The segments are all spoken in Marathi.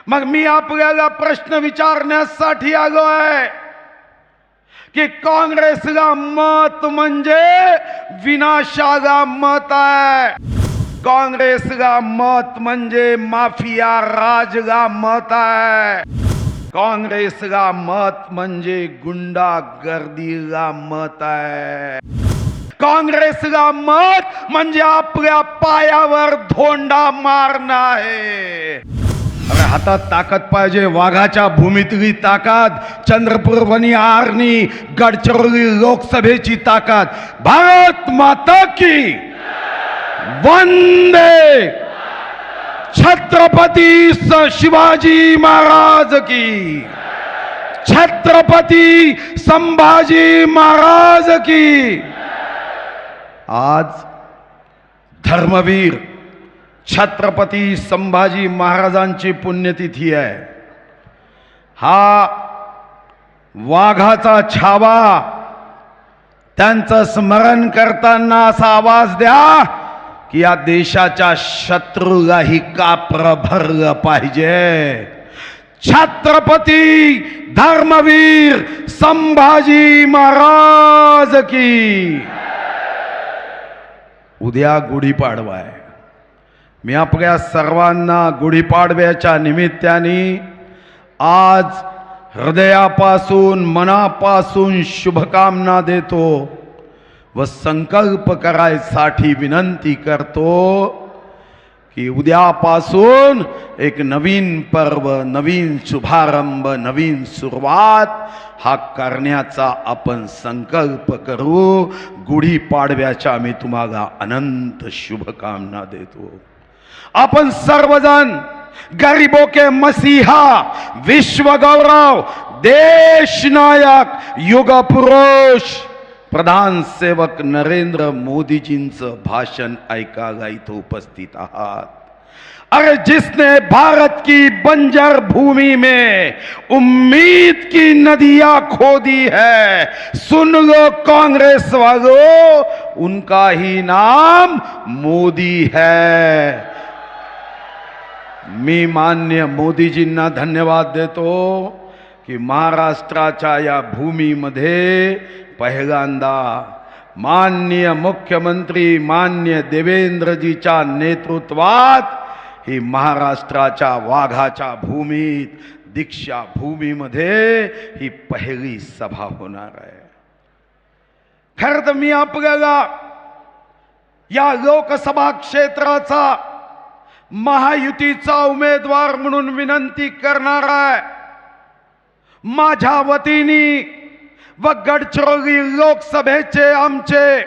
मग मी आपल्याला प्रश्न विचारण्यासाठी आलो आहे की काँग्रेसला मत म्हणजे विनाशाला मत आहे, काँग्रेसला मत म्हणजे माफिया राजला मत आहे, काँग्रेसला मत म्हणजे गुंडागर्दीला मत आहे, काँग्रेसला मत म्हणजे आपल्या पायावर धोंडा मारणं आहे। अरे हातात ताकद पाहिजे, वाघाच्या भूमीतली ताकद, चंद्रपूर वनी आर्नी गडचिरोली लोकसभेची ताकद। भारत माता की वंदे, छत्रपती शिवाजी महाराज की, छत्रपती संभाजी महाराज की। आज धर्मवीर छत्रपती संभाजी महाराजांची पुण्यतिथी आहे। हा वाघाचा छावा, त्यांचं स्मरण करताना असा आवाज द्या की या देशाच्या शत्रूलाही कापर भरलं पाहिजे। छत्रपती धर्मवीर संभाजी महाराज की। उद्या गुढीपाडवा आहे। मी आपल्या सर्वांना गुढीपाडव्याच्या निमित्ताने आज हृदयापासून मनापासून शुभकामना देतो व संकल्प करायसाठी विनंती करतो की उद्यापासून एक नवीन पर्व, नवीन शुभारंभ, नवीन सुरुवात हा करण्याचा आपण संकल्प करू। गुढीपाडव्याच्या मी तुम्हाला अनंत शुभकामना देतो। आपण सर्वजण गरीबों के मसीहा, विश्व गौरव, देश नायक, युग पुरुष प्रधान सेवक नरेंद्र मोदीजींचं भाषण ऐकायला इथं उपस्थित आहात। अरे जिसने भारत की बंजर भूमि में उम्मीद की नदियां खोदी है, सुन लो कांग्रेस वालों, उनका ही नाम मोदी है। मी मान्य मोदीजींना धन्यवाद देतो की महाराष्ट्राच्या या भूमीमध्ये पहिल्यांदा माननीय मुख्यमंत्री मान्य देवेंद्रजीच्या नेतृत्वात ही महाराष्ट्राच्या वाघाच्या भूमीत, दीक्षा भूमीमध्ये ही पहिली सभा होणार आहे। खरं तर मी आपल्याला या लोकसभा क्षेत्राचा महायुतीचा उमेदवार म्हणून विनंती करणार आहे। माझ्या वतीने व गडचिरोली लोकसभेचे आमचे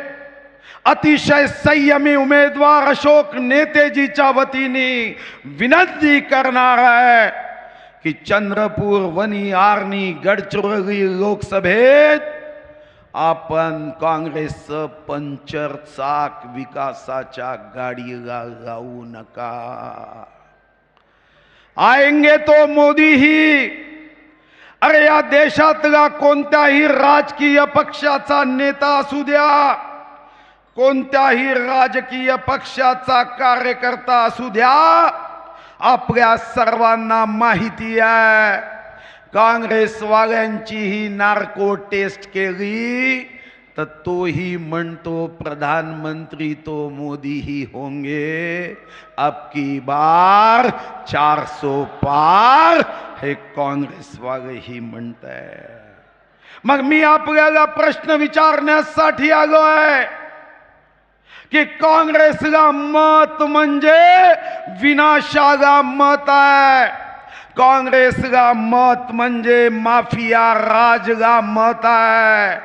अतिशय संयमी उमेदवार अशोक नेतेजीच्या वतीने विनंती करणार आहे की चंद्रपूर वनी आर्नी गडचिरोली लोकसभेत आपण काँग्रेसचं पंचर चाक विकासाच्या गाडीला लावू नका। आएंगे तो मोदी ही। अरे या देशातला कोणत्याही राजकीय पक्षाचा नेता असू द्या, कोणत्याही राजकीय पक्षाचा कार्यकर्ता असू द्या, आपल्या सर्वांना माहिती आहे काँग्रेसवाल्यांची ही नार्को टेस्ट केली तर तोही म्हणतो प्रधानमंत्री तो मोदी ही होंगे, अब की बार 400 पार हे काँग्रेस वाले ही म्हणताय। मग मी आपल्याला प्रश्न विचारण्यासाठी आलो आहे की काँग्रेसला मत म्हणजे विनाशाला मत आहे, काँग्रेसला मत म्हणजे माफिया राजला मत आहे,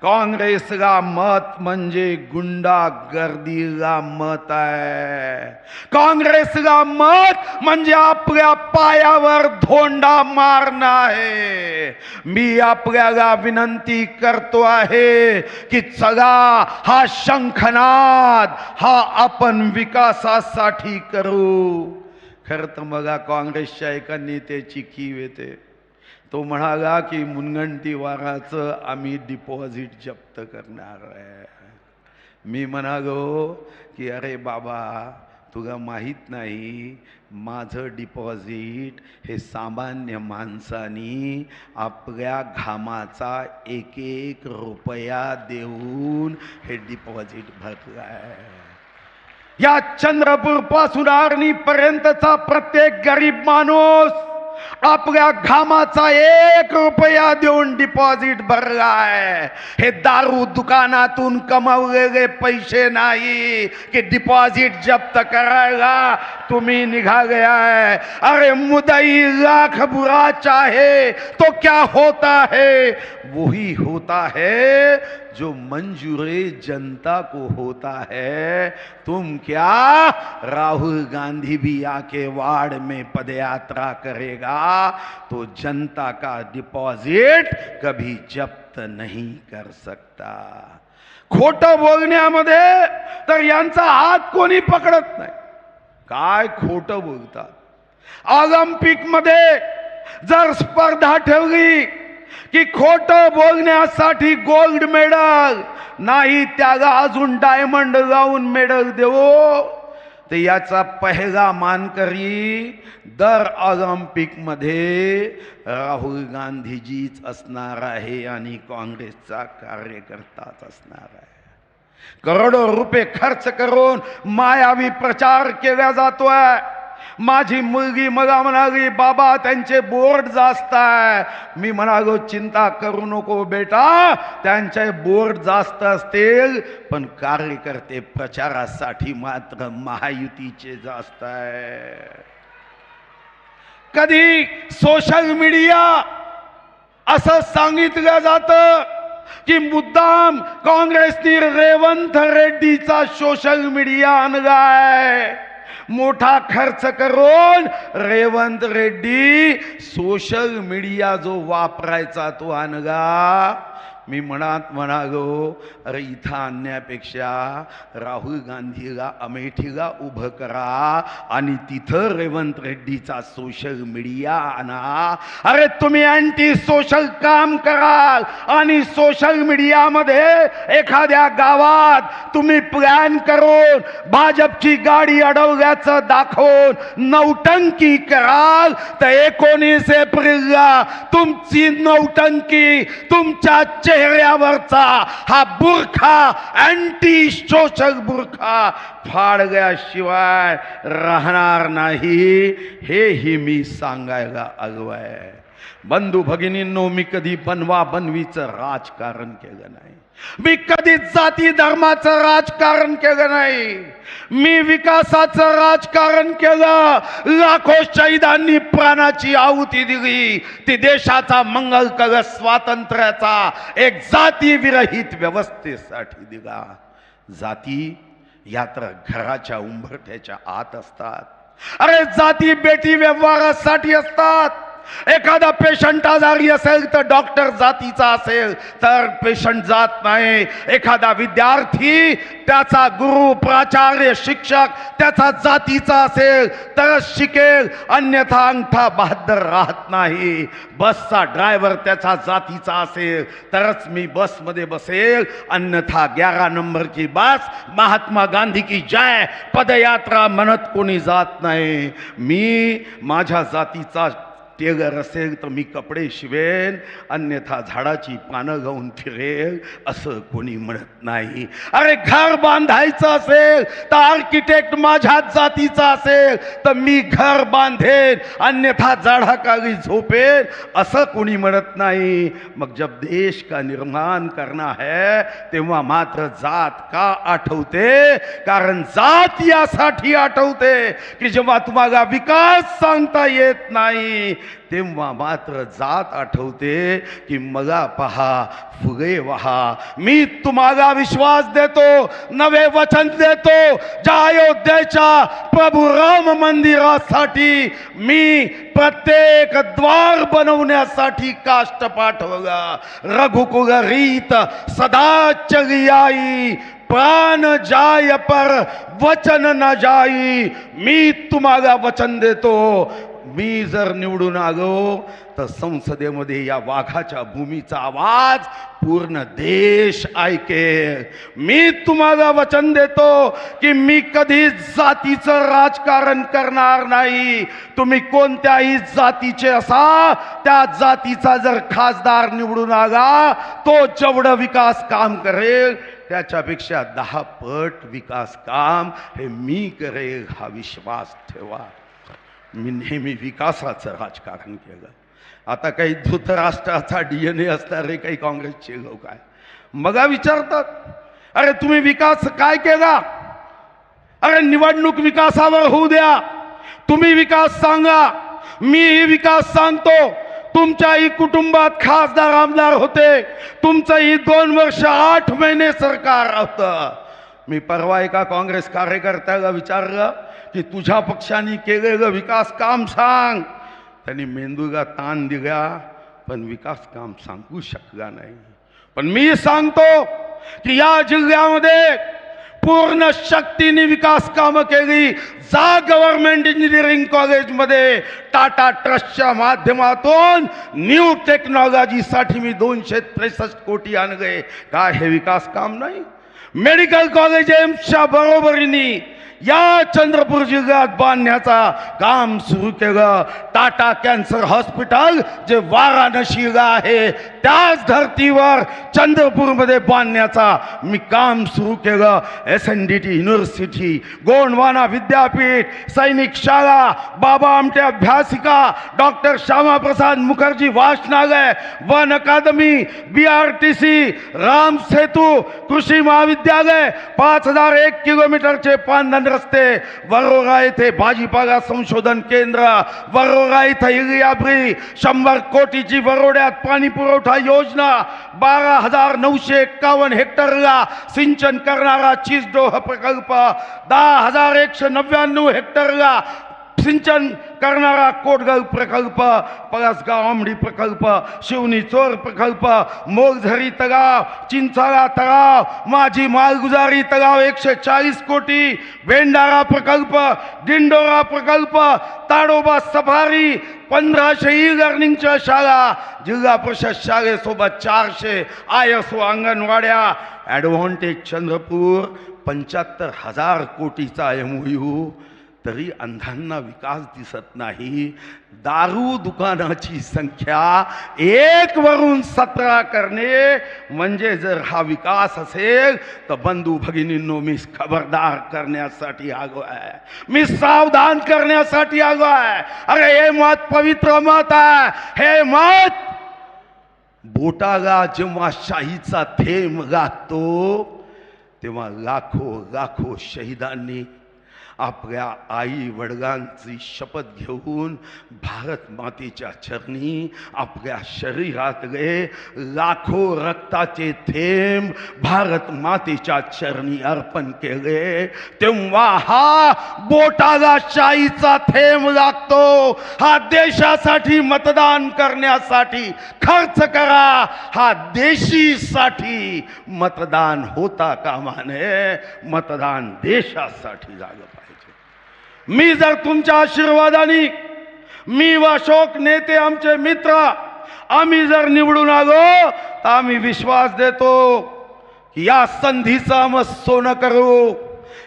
काँग्रेसला मत म्हणजे गुंडागर्दीला मत आहे, काँग्रेसला मत म्हणजे आपल्या पायावर धोंडा मारणं आहे। मी आपल्याला विनंती करतो आहे की चला हा शंखनाद हा आपण विकासासाठी करू। खरं तर मला काँग्रेसच्या एका नेत्याची कीव येते। तो म्हणाला की मुनगंटीवाराचं आम्ही डिपॉझिट जप्त करणार आहे। मी म्हणालो की अरे बाबा, तुला माहीत नाही माझं डिपॉझिट हे सामान्य माणसानी आपल्या घामाचा एक एक रुपया देऊन हे डिपॉझिट भरलं आहे. या चंद्रपूर पासून आर्णी पर्यंतचा प्रत्येक गरीब माणूस आपल्या घामाचा 1 रुपया देऊन डिपॉझिट भरलाय. हे दारू दुकानातून कमावलेले पैसे नाही की डिपॉझिट जप्त करायला तुम्ही निघाले आहे. अरे मुदई लाख बुरा चाहे तो क्या होता है, वही होता है जो मंजूरे जनता को होता है. तुम क्या, राहुल गांधी भी आके वार्ड में पदयात्रा करेगा तो जनता का डिपॉजिट कभी जप्त नहीं कर सकता. खोटं बोलण्यामध्ये तर यांचा हात कोणी पकडत नाही. काय खोटं बोलतात. ऑलिम्पिक मध्ये जर स्पर्धा ठेवली की खोटं बोलण्यासाठी गोल्ड मेडल नाही, त्याला अजून डायमंड लावून मेडल देऊ, तर याचा पहिला मानकरी दर ऑलिम्पिक मध्ये राहुल गांधीजीच असणार आहे आणि काँग्रेसचा कार्यकर्ताच असणार आहे. करोडो रुपये खर्च करून मायावी प्रचार केला जातोय. माझी मुलगी मला म्हणाली बाबा त्यांचे बोर्ड जास्त आहे. मी म्हणालो चिंता करू नको बेटा, त्यांचे बोर्ड जास्त असतील पण कार्यकर्ते प्रचारासाठी मात्र महायुतीचे जास्त आहे. कधी सोशल मीडिया असं सांगितलं जातं की मुद्दाम काँग्रेसने रेवंत रेड्डीचा सोशल मीडिया आणलाय. मोठा खर्च करून रेवंत रेड्डी सोशल मीडिया जो वापरायचा तो आणला. मी म्हणालो अरे इथं आणण्यापेक्षा राहुल गांधीला अमेठीला उभं करा आणि तिथं रेवंत रेड्डीचा सोशल मीडिया आणा. अरे तुम्ही अँटी सोशल काम कराल आणि सोशल मीडियामध्ये एखाद्या गावात तुम्ही प्लॅन करून भाजपची गाडी अडवल्याचं दाखवून नौटंकी कराल तर 19 एप्रिलला तुमची नौटंकी, तुमच्या चेहऱ्यावरचा हा बुरखा, अँटी सोशल बुरखा फाडल्याशिवाय राहणार नाही. हेही मी सांगायला आलो आहे. बंधू भगिनींनो, मी कधी बनवा बनवीचं राजकारण केलं नाही. मी कधी जाती धर्माचं राजकारण केलं नाही. मी विकासाचं राजकारण केलं. लाखो शहीदांनी प्राणाची आहुती दिली. ती देशाचा मंगल कलश स्वातंत्र्याचा एक जाती विरहित व्यवस्थेसाठी दिला. जाती या तर घराच्या उंबरठ्याच्या आत असतात. अरे जाती बेटी व्यवहारासाठी असतात. एखादा पेशंट आजारी असेल तर डॉक्टर जातीचा असेल तर पेशंट जात नाही. एखादा विद्यार्थी, त्याचा गुरु, प्राचार्य, शिक्षक त्याचा जातीचा असेल तरच शिकेल, अन्यथा अंगठा बहादर राहत नाही. बसचा ड्रायव्हर त्याचा जातीचा असेल तरच मी बसमध्ये बसेल, अन्यथा 11 नंबर की बस, महात्मा गांधी की जय पदयात्रा म्हणत कोणी जात नाही. मी माझ्या जातीचा टेलर असेल तर मी कपडे शिवेन, अन्यथा झाडाची पानं गाऊन फिरेल असं कोणी म्हणत नाही. अरे घर बांधायचं असेल तर आर्किटेक्ट माझ्याच जातीचा असेल तर मी घर बांधेन, अन्यथा झाडाखाली झोपेन असं कोणी म्हणत नाही. मग जब देश का निर्माण करना है तेव्हा मात्र जात का आठवते? कारण जात यासाठी आठवते की जेव्हा तुम्हाला विकास सांगता येत नाही तेव्हा मात्र जात आठवते की मला पहा फुगे वहा. मी तुम्हाला विश्वास देतो, नवे वचन देतो, ज्या अयोध्येच्या प्रभू राम मंदिरासाठी मी प्रत्येक द्वार बनवण्यासाठी काष्ट पाठवला. रघुकुल रीत सदा चली आई, प्राण जाय पर वचन न जाई. मी तुम्हाला वचन देतो, मी जर निवडून आलो तर संसदेमध्ये या वाघाच्या भूमीचा आवाज पूर्ण देश ऐकेल. मी तुम्हाला वचन देतो की मी कधीच जातीचं राजकारण करणार नाही. तुम्ही कोणत्याही जातीचे असा, त्या जातीचा जर खासदार निवडून आला तो जेवढं विकास काम करेल त्याच्यापेक्षा 10 पट विकास काम हे मी करेल हा विश्वास ठेवा. मी नेहमी विकासाचं राजकारण केलं. आता काही धृतराष्ट्राचा DNA असणारे काही काँग्रेसचे लोक आहे, मग विचारतात अरे तुम्ही विकास काय केला? अरे निवडणूक विकासावर होऊ द्या, तुम्ही विकास सांगा, मीही विकास सांगतो. तुमच्याही कुटुंबात खासदार आमदार होते, तुमचंही 2 वर्ष 8 महिने सरकार होतं. मी परवा एका काँग्रेस कार्यकर्त्याला विचारलं की तुझ्या पक्षाने केलेलं विकास काम सांग. त्यांनी मेंदूला ताण दिला पण विकास काम सांगू शकला नाही. पण मी सांगतो की या जिल्ह्यामध्ये पूर्ण शक्तीने विकास कामं केली. जा गव्हर्नमेंट इंजिनिअरिंग कॉलेजमध्ये टाटा ट्रस्टच्या माध्यमातून न्यू टेक्नॉलॉजीसाठी मी 263 कोटी आणले. काय हे विकास काम नाही? मेडिकल कॉलेज एम्सच्या बरोबरीने या चंद्रपूर जिल्ह्यात बांधण्याचा काम सुरू केलं. टाटा कॅन्सर हॉस्पिटल जे वाराणसीला आहे त्याच धर्तीवर चंद्रपूरमध्ये बांधण्याचा मी काम सुरू केलं. SNDT युनिव्हर्सिटी, गोंडवाना विद्यापीठ, सैनिक शाळा, बाबा आमटे अभ्यासिका, डॉक्टर श्यामाप्रसाद मुखर्जी वाचनालय, वन अकादमी, BRTC, राम सेतू, कृषी महाविद्यालय, 5001 किलोमीटरचे पांधन रस्ते, वरोरा येथे भाजीपाला संशोधन केंद्र, वरोरा इथे इलियाब्री, 100 कोटीची वरोड्यात पाणी पुरवठा योजना, 12,951 हेक्टरला सिंचन करणारा चिचडोह प्रकल्प, 10,199 हेक्टरला सिंचन करणारा कोटगाव प्रकल्प, पळसगाव आमडी प्रकल्प, शिवनी चोर प्रकल्प, मोगझरी तलाव, चिंचाळा तलाव, माझी मालगुजारी तलाव 140 कोटी, भेंडारा प्रकल्प, दिंडोरा प्रकल्प, ताडोबा सफारी, 1500 ई-लर्निंगच्या शाळा, जिल्हा परिषद शाळेसोबत 400 ISO अंगणवाड्या, ॲडव्हान्टेज चंद्रपूर 75,000 कोटीचा MOU. तरी अंधांना विकास दिसत नाही. दारू दुकानाची संख्या 1 वरून 17 करणे म्हणजे जर हा विकास असेल तर बंधू भगिनींनो मी खबरदार करण्यासाठी आलो आहे, मी सावधान करण्यासाठी आलो आहे. अरे हे मत पवित्र मत आहे. हे मत बोटाला जेव्हा शाहीचा थेंब लागतो तेव्हा लाखो लाखो शहीदांनी आपल्या आई वडिलांची शपथ घेऊन भारत मातेच्या चरणी आपल्या शरीरातले लाखो रक्ताचे थेंब भारत मातेच्या चरणी अर्पण केले. तेव्हा हा बोटाला शाईचा थेंब लागतो. हा देशासाठी मतदान करण्यासाठी खर्च करा. हा देशीसाठी मतदान होता कामा नये. मतदान देशासाठी झालं पाहिजे. मी जर तुमच्या आशीर्वादाने, मी व अशोक नेते आमचे मित्र आम्ही जर निवडून आलो तर आम्ही विश्वास देतो की या संधीचं आम्ही सोनं करू.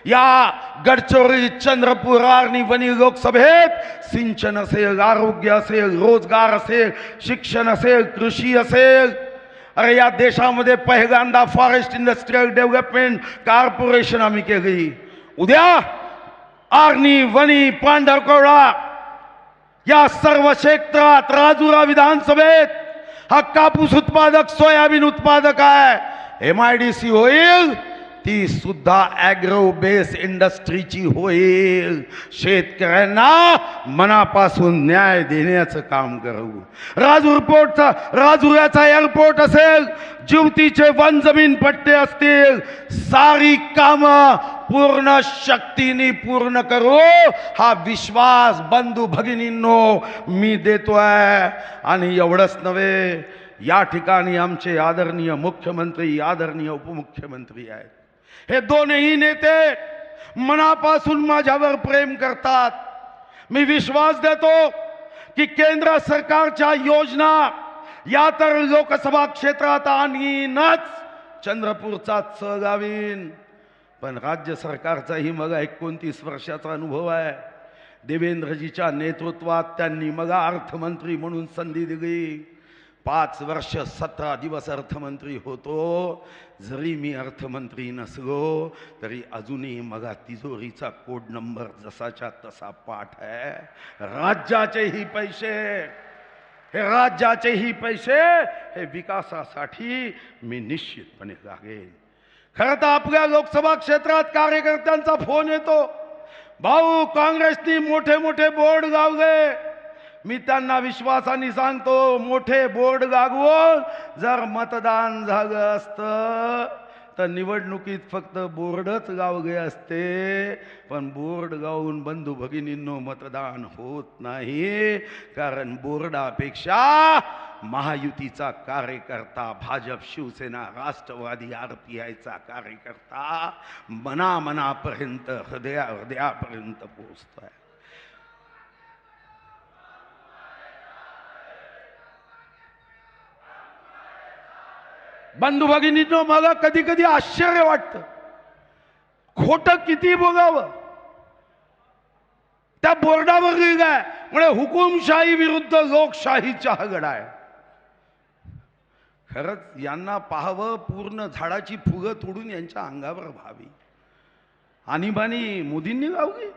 या गडचिरोली, चंद्रपूर आणि वणी लोकसभेत सिंचन असेल, आरोग्य असेल, रोजगार असेल, शिक्षण असेल, कृषी असेल. अरे या देशामध्ये पहिल्यांदा फॉरेस्ट इंडस्ट्रियल डेव्हलपमेंट कॉर्पोरेशन आम्ही केली. उद्या आर्णी, वणी, पांढरकवडा या सर्व क्षेत्रात राजुरा विधानसभेत हा कापूस उत्पादक, सोयाबीन उत्पादक आहे. MIDC होईल, ती सुद्धा ॲग्रो बेस इंडस्ट्रीची होईल. शेतकऱ्यांना मनापासून न्याय देण्याचं काम करू. राजुऱ्याचा एअरपोर्ट असेल, जिवतीचे वन जमीन पट्टे असतील, सारी कामं पूर्ण शक्तीने पूर्ण करू. हा विश्वास बंधू भगिनींनो मी देतोय. आणि एवढंच नव्हे, या ठिकाणी आमचे आदरणीय मुख्यमंत्री, आदरणीय उपमुख्यमंत्री आहेत. हे दोनही नेते मनापासून माझ्यावर प्रेम करतात. मी विश्वास देतो की केंद्र सरकारच्या योजना या तर लोकसभा क्षेत्रात आणीनच, चंद्रपूरचा गावीन, पण राज्य सरकारचाही मग 29 वर्षाचा अनुभव आहे. देवेंद्रजीच्या नेतृत्वात त्यांनी मग अर्थमंत्री म्हणून संधी दिली. 5 वर्ष 17 दिवस अर्थमंत्री होतो. जरी मी अर्थमंत्री नसलो तरी अजूनही मग तिजोरीचा कोड नंबर जसाच्या तसा पाठ आहे. राज्याचेही पैसे, हे राज्याचेही पैसे हे विकासासाठी मी निश्चितपणे लागेन. खरं तर आपल्या लोकसभा क्षेत्रात कार्यकर्त्यांचा फोन येतो, भाऊ काँग्रेसनी मोठे मोठे बोर्ड लावले. मी त्यांना विश्वासाने सांगतो, मोठे बोर्ड लागवून जर मतदान झालं असतं तर निवडणुकीत फक्त बोर्डच लावले असते. पण बोर्ड गावून बंधू भगिनींनो मतदान होत नाही. कारण बोर्डापेक्षा महायुतीचा कार्यकर्ता, भाजप, शिवसेना, राष्ट्रवादी, RPIचा कार्यकर्ता मनामनापर्यंत, हृदयापर्यंत पोहोचतोय. बंधू भगिनींनो, मला कधी कधी आश्चर्य वाटतं, खोटं किती बोलावं. त्या बोर्डावर लिहिलंय म्हणजे हुकुमशाही विरुद्ध लोकशाहीचा लढा आहे. खरंच यांना पाहावं, पूर्ण झाडाची फुगं तोडून यांच्या अंगावर व्हावी. आणीबाणी मोदींनी लावली.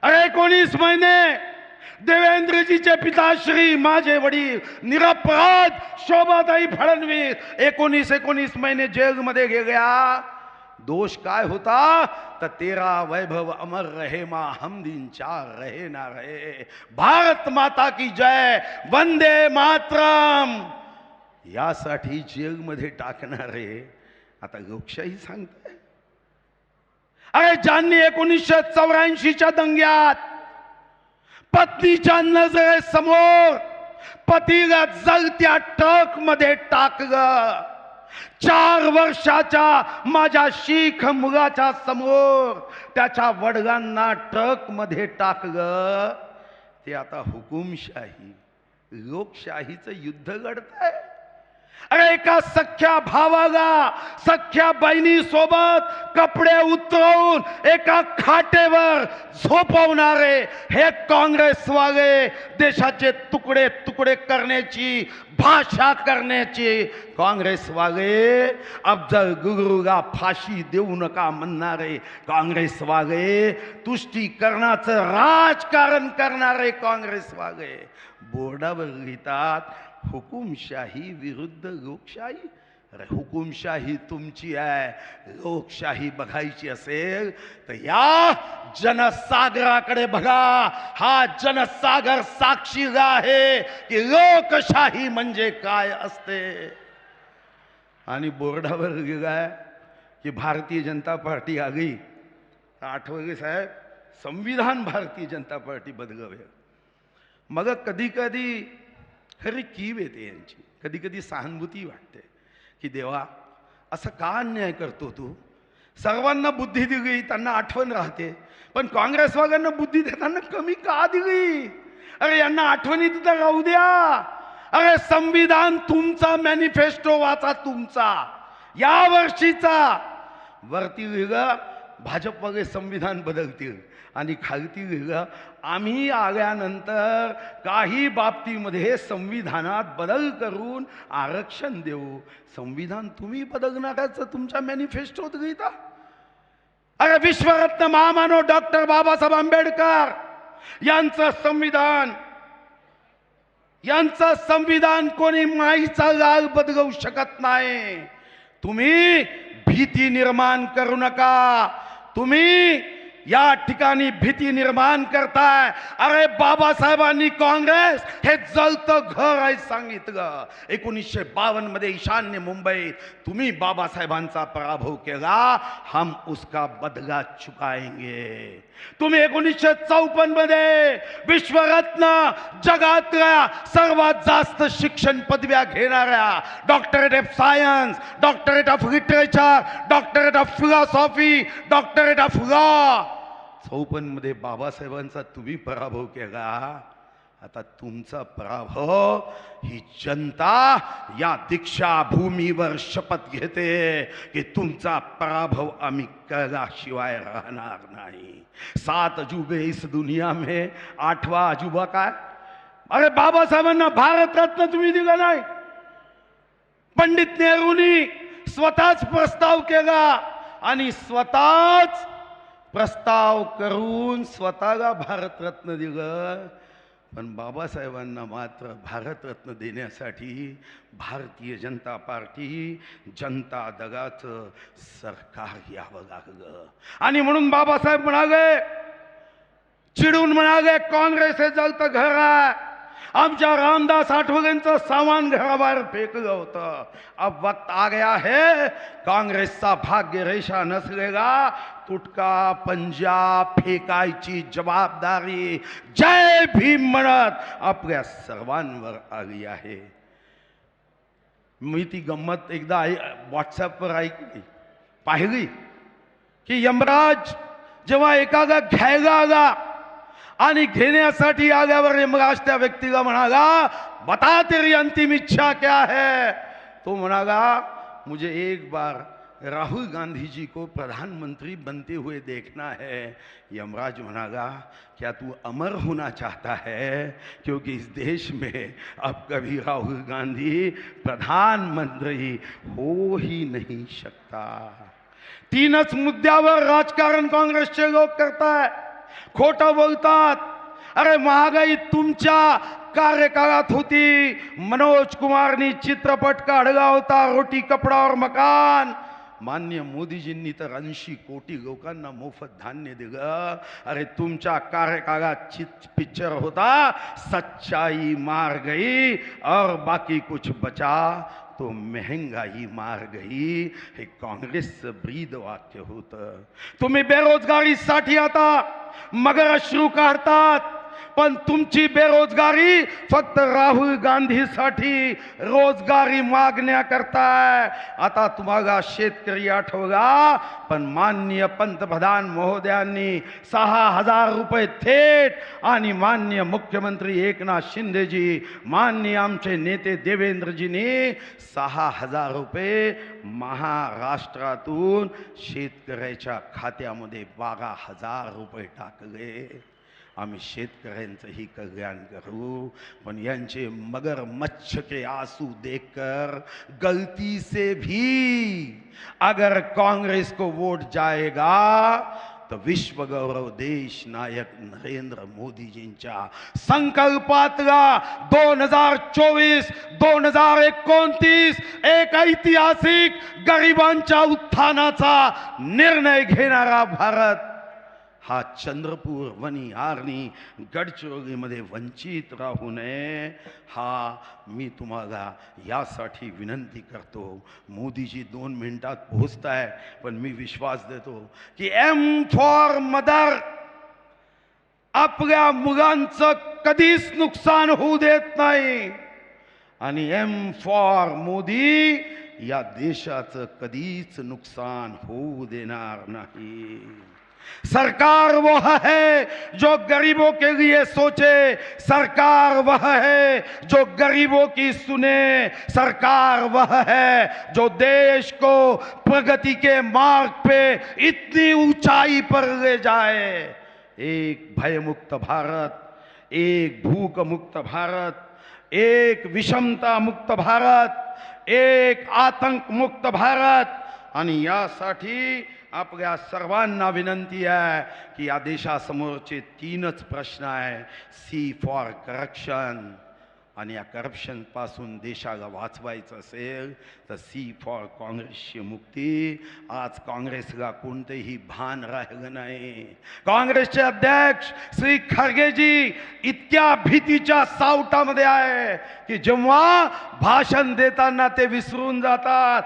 अरे 19 महिने देवेंद्रजीचे पिताश्री, माझे वडील निरपराध शोभाताई फडणवीस 19 महिने जेलमध्ये गेल्या. दोष काय होता तर तेरा वैभव अमर रहे मा हम दिन चार रहे ना रहे, भारत माता की जय, वंदे मातरम यासाठी जेलमध्ये टाकणारे आता लोकशाही सांगताय. अरे ज्यांनी 1984च्या दंग्यात पत्नीच्या नजरेसमोर पतीला जळत्या ट्रक मध्ये टाकलं, 4 वर्षाच्या माझ्या शीख मुलाच्या समोर त्याच्या वडिलांना ट्रक मध्ये टाकलं, ते आता हुकुमशाही लोकशाहीचं युद्ध लढताय. अरे एका सख्या भावाला सख्या बहिणी सोबत कपडे उतरवून एका खाटेवर झोपवणारे हे काँग्रेसवाले, देशाचे तुकडे तुकडे करण्याची भाषा करण्याची काँग्रेसवाले, अफजल गुरुला फाशी देऊ नका म्हणणारे काँग्रेसवाले, तुष्टीकरणाचं राजकारण करणारे काँग्रेसवाले बोर्डावर लिहितात हुकुमशाही विरुद्ध लोकशाही. अरे हुकुमशाही तुमची आहे, लोकशाही बघायची असेल तर या जनसागराकडे बघा. हा जनसागर साक्षी आहे की लोकशाही म्हणजे काय असते. आणि बोर्डावर लिहिलंय की भारतीय जनता पार्टी आली. आठवले साहेब, संविधान भारतीय जनता पार्टी बदलावे. मग कधी कधी खरी कीव येते यांची, कधी कधी सहानुभूती वाटते की देवा असं का अन्याय करतो तू. सर्वांना बुद्धी दिली, त्यांना आठवण राहते, पण काँग्रेसवाल्यांना बुद्धी देताना कमी का दिली. अरे यांना आठवणीत तर राहू द्या. अरे संविधान तुमचा, मॅनिफेस्टो वाचा तुमचा या वर्षीचा. वरती लिहिलं भाजपवाले संविधान बदलतील आणि खालती लिहिलं आम्ही आल्यानंतर काही बाबतीमध्ये संविधानात बदल करून आरक्षण देऊ. संविधान तुम्ही बदलणाऱ्याचं तुमच्या मॅनिफेस्टोत लिहिता. अरे विश्वरत्न महामानव डॉक्टर बाबासाहेब आंबेडकर यांचं संविधान कोणी माईचा लाल बदलवू शकत नाही. तुम्ही भीती निर्माण करू नका. तुम्ही या ठिकाणी भीती निर्माण करताय. अरे बाबासाहेबांनी काँग्रेस हे जळतं घर आहे सांगितलं. 1952 मध्ये ईशान्य मुंबईत तुम्ही बाबासाहेबांचा पराभव केला. हम उसका बदला चुकाएंगे. तुम्ही 1954 मध्ये विश्वरत्न, जगातल्या सर्वात जास्त शिक्षण पदव्या घेणाऱ्या, doctorate of science, doctorate of literature, doctorate of philosophy, doctorate of law, 54 मध्ये बाबासाहेबांचा तुम्ही पराभव केला. आता तुमचा पराभव ही जनता या दीक्षाभूमीवर शपथ घेते की तुमचा पराभव आम्ही केल्याशिवाय राहणार नाही. 7 अजूबे इस दुनिया में 8वां अजूबा काय? अरे बाबासाहेबांना भारतरत्न तुम्ही दिला नाही. पंडित नेहरूंनी स्वतःच प्रस्ताव केला आणि स्वतःच प्रस्ताव करून स्वतःला भारतरत्न दिलं. पण बाबासाहेबांना मात्र भारतरत्न देण्यासाठी भारतीय जनता पार्टी जनता दगाचं सरकार यावं लागलं. आणि म्हणून बाबासाहेब म्हणाले, चिडून म्हणाले, काँग्रेस हे जगतं घर आहे. आमच्या रामदास आठवलेंचं सामान घराबाहेर फेकलं होतं. अब वक्त आ गया है, काँग्रेसचा भाग्य रेषा नसलेला तुटका पंजा फेकायची जबाबदारी जय भीम म्हणत आपल्या सर्वांवर आली आहे. मी ती गंमत एकदा व्हॉट्सॲपवर ऐकली, पाहिली की यमराज जेव्हा एकाला घ्यायला आला आणि घेण्यासाठी आल्यावर यमराज त्या व्यक्तीला म्हणाला, बता तेरी अंतिम इच्छा क्या है? तो म्हणाला, मुझे एक बार राहुल गांधी जी को प्रधानमंत्री बनते हुए देखना है. यमराज म्हणाला, क्या तू अमर होना चाहता है? क्योंकि इस देश में अब कभी राहुल गांधी प्रधानमंत्री हो ही नहीं सकता. 3च मुद्द्यावर राजकारण काँग्रेसचे लोक करताय, खोटं बोलतात. अरे महागाई तुमच्या कार्यकाळात होती. मनोज कुमारनी चित्रपट काढला होता, रोटी कपडा और मकान. मान्य मोदीजींनी तर 80 कोटी लोकांना मोफत धान्य दिलं. अरे तुमच्या कार्यकाळात पिक्चर होता, सच्चाई मार गई और बाकी कुछ बचा तो महंगाई मार गई. हे काँग्रेसचं ब्रीद वाक्य होतं. तुम्ही बेरोजगारीसाठी आता मगर अश्रू काढतात, पण तुमची बेरोजगारी फक्त राहुल गांधीसाठी रोजगारी मागण्या करताय. आता तुम्हाला शेतकरी आठवला, पण माननीय पंतप्रधान महोदयांनी 6,000 रुपये थेट आणि माननीय मुख्यमंत्री एकनाथ शिंदेजी, माननीय आमचे नेते देवेंद्रजींनी 6,000 रुपये महाराष्ट्रातून शेतकऱ्याच्या खात्यामध्ये 12,000 रुपये टाकले. आम्ही शेतकऱ्यांचंही कल्याण करू, पण यांचे मगरमच्छ के आंसू देखकर गलती से भी अगर कांग्रेस को वोट जाएगा तो विश्व गौरव देश नायक नरेंद्र मोदीजींच्या संकल्पातला 2024-2029 एक ऐतिहासिक गरिबांच्या उत्थानाचा निर्णय घेणारा भारत हा चंद्रपूर, वनी, आर्णी, गडचिरोलीमध्ये वंचित राहू नये. हा मी तुम्हाला यासाठी विनंती करतो. मोदीजी 2 मिनिटात पोहोचताय, पण मी विश्वास देतो की एम फॉर मदर आपल्या मुलांचं कधीच नुकसान होऊ देत नाही, आणि एम फॉर मोदी या देशाचं कधीच नुकसान होऊ देणार नाही. सरकार वह है जो गरीबों के लिए सोचे, सरकार वह है जो गरीबों की सुने, सरकार वह है जो देश को प्रगति के मार्ग पे इतनी ऊंचाई पर ले जाए. एक भयमुक्त भारत, एक भूख मुक्त भारत, एक विषमता मुक्त भारत, एक आतंक मुक्त भारत. आणि यासाठी आपल्या सर्वांना विनंती आहे की या देशासमोरचे 3च प्रश्न आहे. सी फॉर करप्शन, आणि या करप्शन पासून देशाला वाचवायचं असेल तर सी फॉर काँग्रेसची मुक्ती. आज काँग्रेसला कोणतेही भान राहिलं नाही. काँग्रेसचे अध्यक्ष श्री खरगेजी इतक्या भीतीच्या सावटामध्ये आहे की जेव्हा भाषण देताना ते विसरून जातात,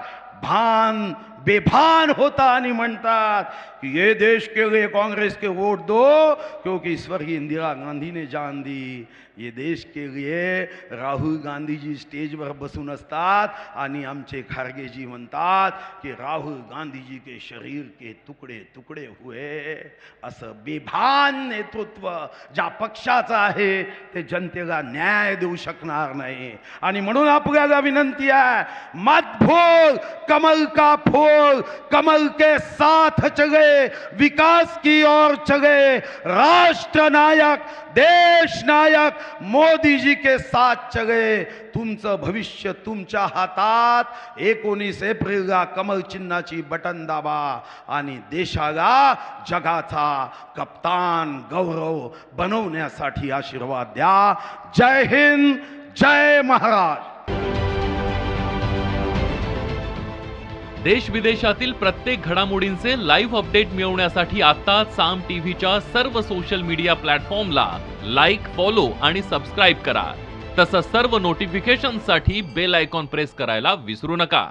बेभान होता आणि म्हणतात कि ये देश के लिए कांग्रेस के वोट दो क्योंकि स्वर्गीय इंदिरा गांधी ने जान दी. ये देश के लिए राहुल गांधी जी स्टेजवर बसून असतात आणि आमचे खारगे जी म्हणतात की राहुल गांधी जी के शरीर के तुकडे तुकडे हुए. असं बेभान नेतृत्व ज्या पक्षाचं आहे ते जनतेला न्याय देऊ शकणार नाही. आणि म्हणून आपल्याला विनंती आहे, मत भूल कमल का फूल, कमल के साथ चले, विकास की ओर चले, राष्ट्र नायक देश नायक मोदी जी के साथ चले. तुमचं भविष्य तुमच्या हातात. 19 एप्रिलला कमल चिन्हाची बटन दाबा आणि देशाला जगाचा कप्तान गौरव बनवण्यासाठी आशीर्वाद द्या. जय हिंद, जय महाराज. देश विदेशातील प्रत्येक घडामोडींचे लाईव्ह अपडेट मिळवण्यासाठी आता साम टीव्हीच्या सर्व सोशल मीडिया प्लॅटफॉर्मला लाईक, फॉलो आणि सबस्क्राईब करा. तसंच सर्व नोटिफिकेशनसाठी बेल आयकॉन प्रेस करायला विसरू नका.